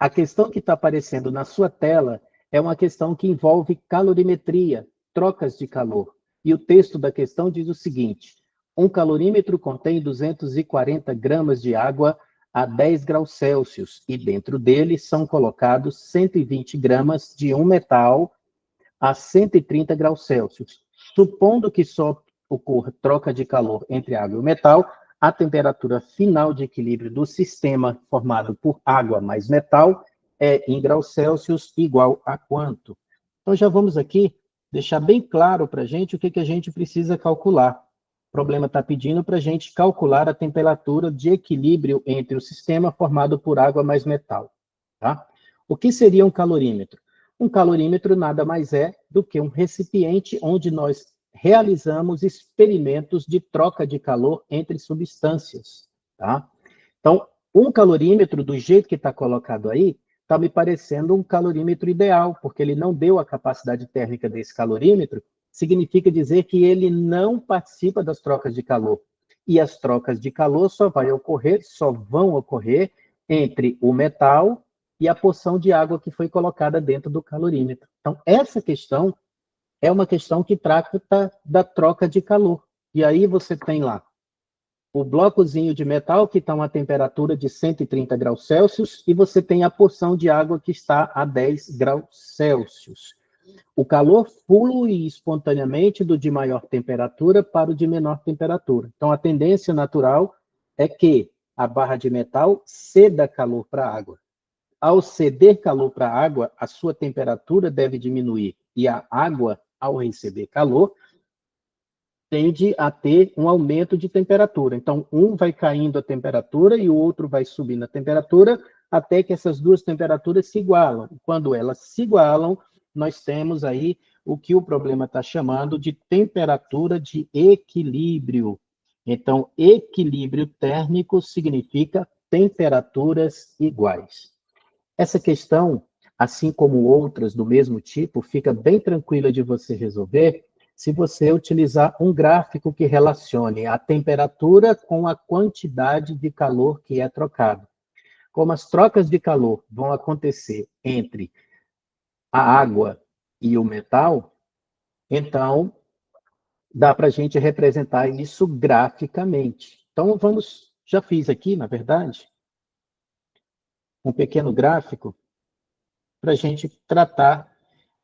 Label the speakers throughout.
Speaker 1: a questão que está aparecendo na sua tela é uma questão que envolve calorimetria, trocas de calor. E o texto da questão diz o seguinte: um calorímetro contém 240 gramas de água a 10 graus Celsius e dentro dele são colocados 120 gramas de um metal a 130 graus Celsius. Supondo que só ocorra troca de calor entre água e o metal, a temperatura final de equilíbrio do sistema formado por água mais metal é em graus Celsius igual a quanto? Então já vamos aqui deixar bem claro para a gente o que a gente precisa calcular. O problema está pedindo para a gente calcular a temperatura de equilíbrio entre o sistema formado por água mais metal. Tá? O que seria um calorímetro? Um calorímetro nada mais é do que um recipiente onde nós realizamos experimentos de troca de calor entre substâncias. Tá? Então, um calorímetro, do jeito que está colocado aí, está me parecendo um calorímetro ideal, porque ele não deu a capacidade térmica desse calorímetro, significa dizer que ele não participa das trocas de calor. E as trocas de calor só vão ocorrer entre o metal e a porção de água que foi colocada dentro do calorímetro. Então, essa questão é uma questão que trata da troca de calor. E aí você tem lá o blocozinho de metal, que está a uma temperatura de 130 graus Celsius, e você tem a porção de água que está a 10 graus Celsius. O calor flui espontaneamente do de maior temperatura para o de menor temperatura. Então, a tendência natural é que a barra de metal ceda calor para a água. Ao ceder calor para a água, a sua temperatura deve diminuir. E a água, ao receber calor, tende a ter um aumento de temperatura. Então, um vai caindo a temperatura e o outro vai subindo a temperatura, até que essas duas temperaturas se igualam. Quando elas se igualam, nós temos aí o que o problema está chamando de temperatura de equilíbrio. Então, equilíbrio térmico significa temperaturas iguais. Essa questão, assim como outras do mesmo tipo, fica bem tranquila de você resolver se você utilizar um gráfico que relacione a temperatura com a quantidade de calor que é trocado. Como as trocas de calor vão acontecer entre a água e o metal, então dá para a gente representar isso graficamente. Então já fiz aqui, na verdade, um pequeno gráfico para a gente tratar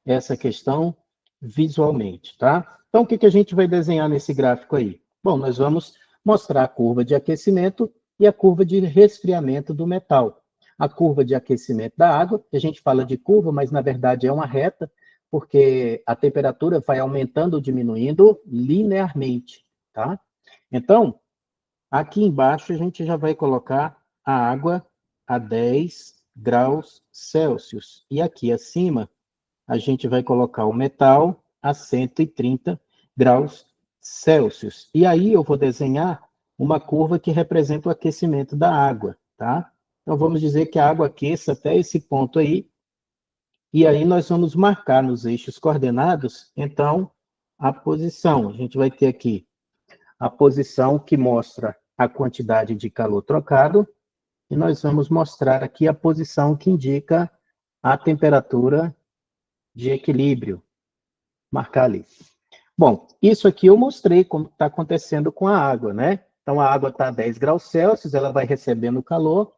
Speaker 1: essa questão visualmente, tá? Então, o que a gente vai desenhar nesse gráfico aí? Bom, nós vamos mostrar a curva de aquecimento e a curva de resfriamento do metal. A curva de aquecimento da água, que a gente fala de curva, mas na verdade é uma reta, porque a temperatura vai aumentando ou diminuindo linearmente, tá? Então, aqui embaixo a gente já vai colocar a água a 10 graus Celsius. E aqui acima a gente vai colocar o metal a 130 graus Celsius. E aí eu vou desenhar uma curva que representa o aquecimento da água, tá? Então vamos dizer que a água aqueça até esse ponto aí, e aí nós vamos marcar nos eixos coordenados, então, a posição. A gente vai ter aqui a posição que mostra a quantidade de calor trocado, e nós vamos mostrar aqui a posição que indica a temperatura de equilíbrio. Marcar ali. Bom, isso aqui eu mostrei como está acontecendo com a água, né? Então, a água está a 10 graus Celsius, ela vai recebendo calor,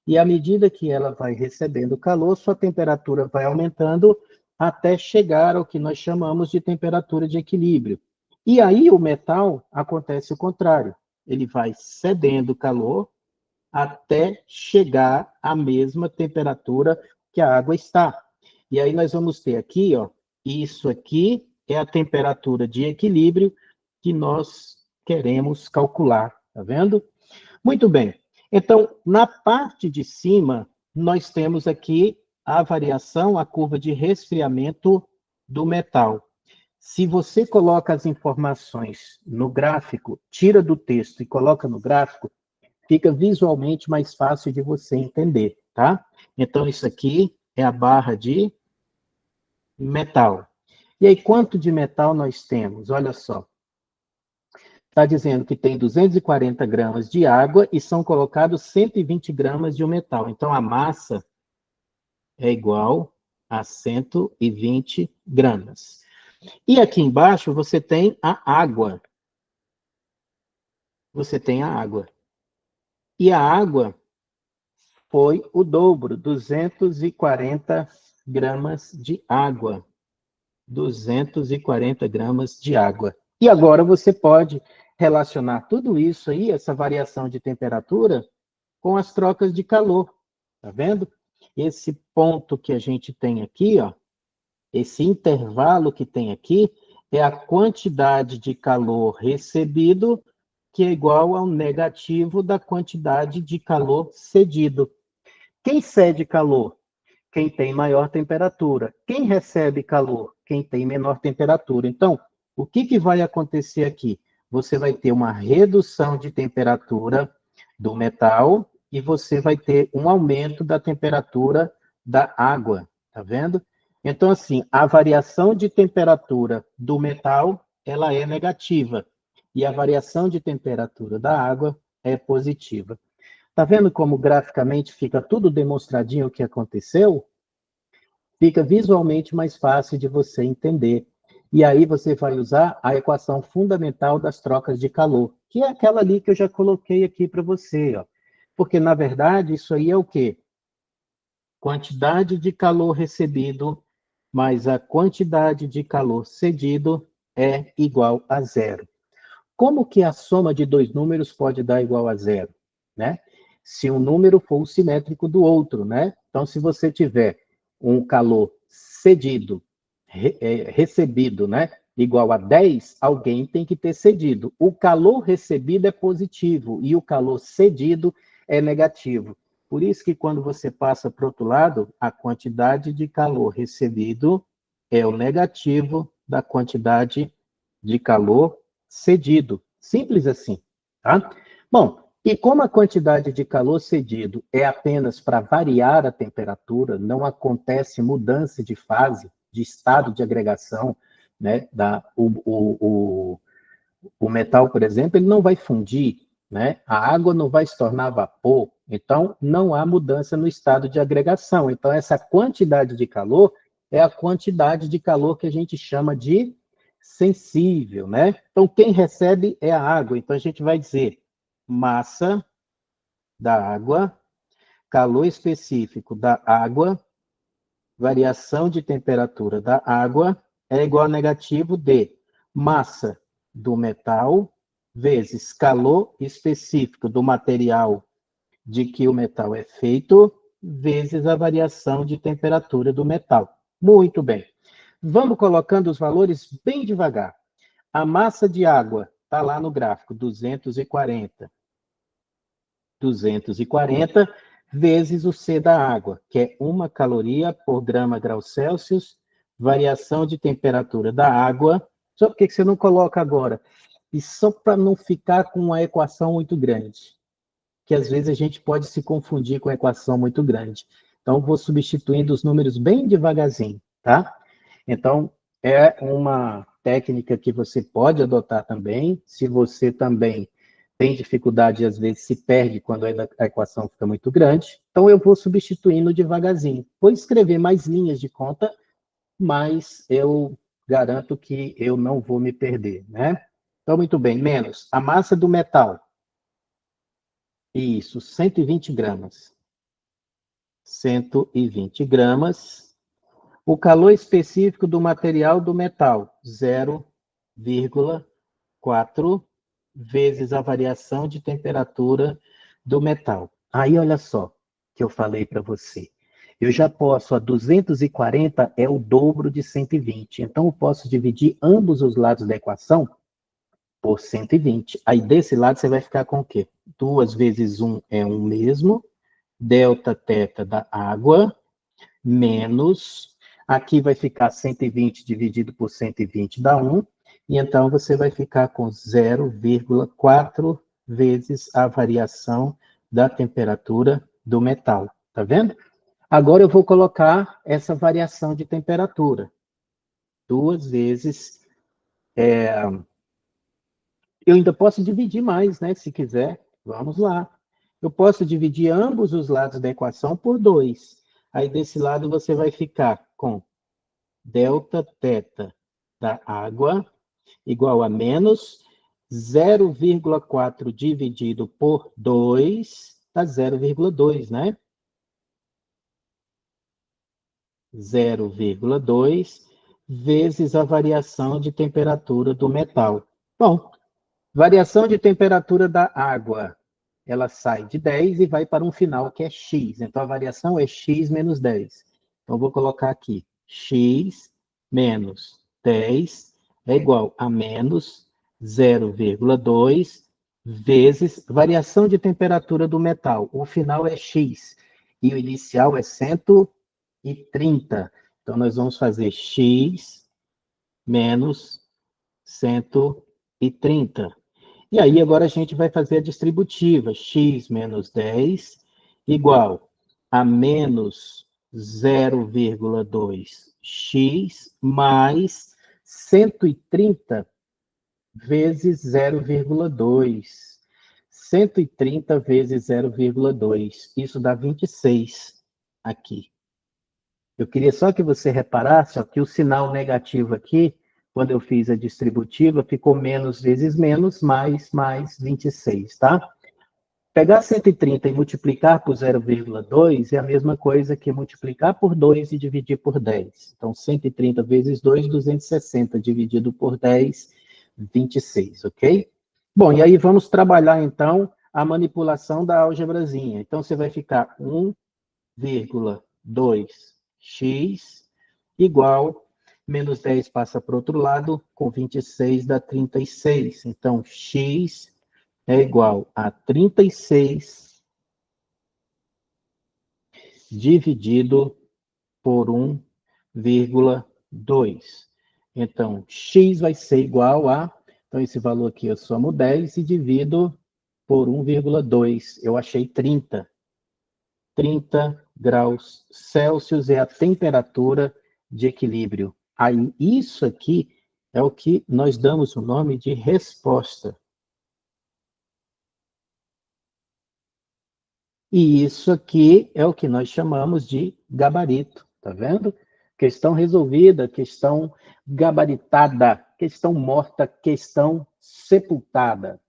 Speaker 1: e à medida que ela vai recebendo calor, sua temperatura vai aumentando até chegar ao que nós chamamos de temperatura de equilíbrio. E aí o metal acontece o contrário. Ele vai cedendo calor até chegar à mesma temperatura que a água está. E aí nós vamos ter aqui, ó, isso aqui é a temperatura de equilíbrio que nós queremos calcular, tá vendo? Muito bem. Então, na parte de cima, nós temos aqui a variação, a curva de resfriamento do metal. Se você coloca as informações no gráfico, tira do texto e coloca no gráfico, fica visualmente mais fácil de você entender, tá? Então, isso aqui é a barra de metal. E aí, quanto de metal nós temos? Olha só. Está dizendo que tem 240 gramas de água e são colocados 120 gramas de um metal. Então, a massa é igual a 120 gramas. E aqui embaixo você tem a água. Você tem a água. E a água foi o dobro, 240 gramas de água. 240 gramas de água. E agora você pode relacionar tudo isso aí, essa variação de temperatura, com as trocas de calor. Tá vendo? Esse ponto que a gente tem aqui, ó, esse intervalo que tem aqui, é a quantidade de calor recebido, que é igual ao negativo da quantidade de calor cedido. Quem cede calor? Quem tem maior temperatura. Quem recebe calor? Quem tem menor temperatura. Então, o que vai acontecer aqui? Você vai ter uma redução de temperatura do metal e você vai ter um aumento da temperatura da água, tá vendo? Então, assim, a variação de temperatura do metal, ela é negativa, e a variação de temperatura da água é positiva. Tá vendo como graficamente fica tudo demonstradinho o que aconteceu? Fica visualmente mais fácil de você entender. E aí você vai usar a equação fundamental das trocas de calor, que é aquela ali que eu já coloquei aqui para você, ó. Porque, na verdade, isso aí é o quê? Quantidade de calor recebido mais a quantidade de calor cedido é igual a zero. Como que a soma de dois números pode dar igual a zero, né? Se um número for o simétrico do outro, né? Então, se você tiver um calor cedido, recebido, né? Igual a 10, alguém tem que ter cedido. O calor recebido é positivo e o calor cedido é negativo. Por isso que quando você passa para o outro lado, a quantidade de calor recebido é o negativo da quantidade de calor cedido. Simples assim, tá? Bom, e como a quantidade de calor cedido é apenas para variar a temperatura, não acontece mudança de fase, de estado de agregação, né? O metal, por exemplo, ele não vai fundir, né? A água não vai se tornar vapor, então não há mudança no estado de agregação. Então, essa quantidade de calor é a quantidade de calor que a gente chama de sensível, né? Então, quem recebe é a água. Então, a gente vai dizer massa da água, calor específico da água, variação de temperatura da água é igual a negativo de massa do metal vezes calor específico do material de que o metal é feito, vezes a variação de temperatura do metal. Muito bem. Vamos colocando os valores bem devagar. A massa de água está lá no gráfico, 240. 240 vezes o C da água, que é 1 caloria por grama grau Celsius, variação de temperatura da água. Só por que você não coloca agora? E só para não ficar com uma equação muito grande, que às vezes a gente pode se confundir com a equação muito grande. Então, vou substituindo os números bem devagarzinho, tá? Então, é uma técnica que você pode adotar também, se você também tem dificuldade e às vezes se perde quando a equação fica muito grande. Então, eu vou substituindo devagarzinho. Vou escrever mais linhas de conta, mas eu garanto que eu não vou me perder, né? Então, muito bem, menos a massa do metal. Isso, 120 gramas. 120 gramas. O calor específico do material do metal, 0,4 vezes a variação de temperatura do metal. Aí, olha só, que eu falei para você. Eu já posso, a 240 é o dobro de 120. Então, eu posso dividir ambos os lados da equação por 120. Aí, desse lado, você vai ficar com o quê? 2 vezes 1 é 1 mesmo, delta teta da água, menos, aqui vai ficar 120 dividido por 120 dá 1, e então você vai ficar com 0,4 vezes a variação da temperatura do metal, tá vendo? Agora eu vou colocar essa variação de temperatura, 2 vezes, eu ainda posso dividir mais, né, se quiser, vamos lá. Eu posso dividir ambos os lados da equação por 2. Aí desse lado você vai ficar com delta θ da água igual a menos 0,4 dividido por 2 dá 0,2, né? 0,2 vezes a variação de temperatura do metal. Bom, variação de temperatura da água, ela sai de 10 e vai para um final que é x. Então, a variação é x menos 10. Então, vou colocar aqui, x menos 10 é igual a menos 0,2 vezes variação de temperatura do metal. O final é x e o inicial é 130. Então, nós vamos fazer x menos 130. E aí, agora a gente vai fazer a distributiva. X menos 10 igual a menos 0,2x mais 130 vezes 0,2. 130 vezes 0,2. Isso dá 26 aqui. Eu queria só que você reparasse ó, que o sinal negativo aqui, quando eu fiz a distributiva, ficou menos vezes menos, mais 26, tá? Pegar 130 e multiplicar por 0,2 é a mesma coisa que multiplicar por 2 e dividir por 10. Então, 130 vezes 2, 260, dividido por 10, 26, ok? Bom, e aí vamos trabalhar, então, a manipulação da álgebrazinha. Então, você vai ficar 1,2x igual, menos 10 passa para o outro lado, com 26 dá 36. Então, x é igual a 36 dividido por 1,2. Então, x vai ser igual a... Então, esse valor aqui eu somo 10 e divido por 1,2. Eu achei 30. 30 graus Celsius é a temperatura de equilíbrio. Aí, isso aqui é o que nós damos o nome de resposta. E isso aqui é o que nós chamamos de gabarito, tá vendo? Questão resolvida, questão gabaritada, questão morta, questão sepultada.